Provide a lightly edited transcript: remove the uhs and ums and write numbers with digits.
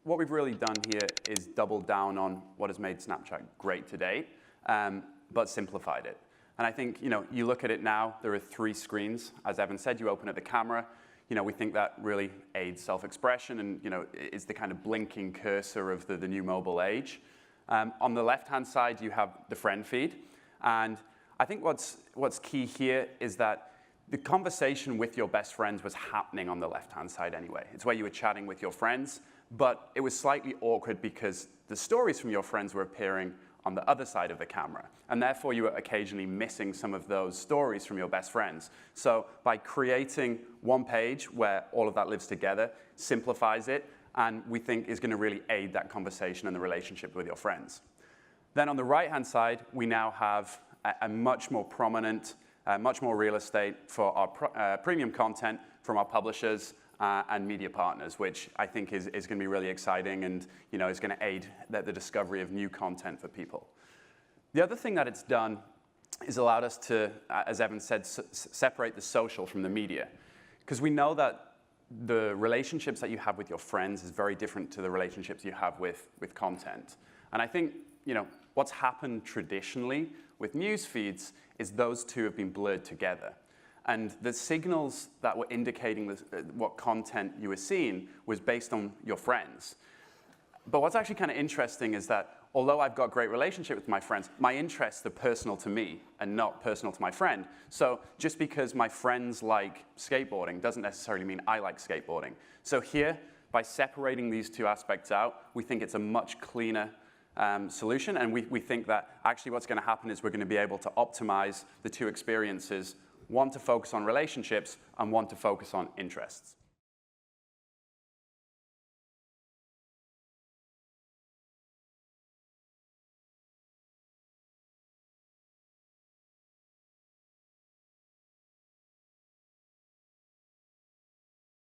what we've really done here is double down on what has made Snapchat great to date, but simplified it. And I think, you look at it now, there are 3 screens. As Evan said, you open at the camera. We think that really aids self-expression and, is the kind of blinking cursor of the new mobile age. On the left-hand side, you have the friend feed. And I think what's key here is that the conversation with your best friends was happening on the left-hand side anyway. It's where you were chatting with your friends, but it was slightly awkward because the stories from your friends were appearing on the other side of the camera. And therefore, you were occasionally missing some of those stories from your best friends. So by creating one page where all of that lives together, simplifies it, and we think is going to really aid that conversation and the relationship with your friends. Then on the right-hand side, we now have a much more prominent, much more real estate for our premium content from our publishers and media partners, which I think is going to be really exciting and is going to aid the discovery of new content for people. The other thing that it's done is allowed us to, as Evan said, separate the social from the media. Because we know that the relationships that you have with your friends is very different to the relationships you have with content. And I think what's happened traditionally with news feeds is those two have been blurred together. And the signals that were indicating what content you were seeing was based on your friends. But what's actually kind of interesting is that although I've got a great relationship with my friends, my interests are personal to me and not personal to my friend. So just because my friends like skateboarding doesn't necessarily mean I like skateboarding. So here, by separating these two aspects out, we think it's a much cleaner solution. And we think that actually what's going to happen is we're going to be able to optimize the two experiences, one to focus on relationships and one to focus on interests.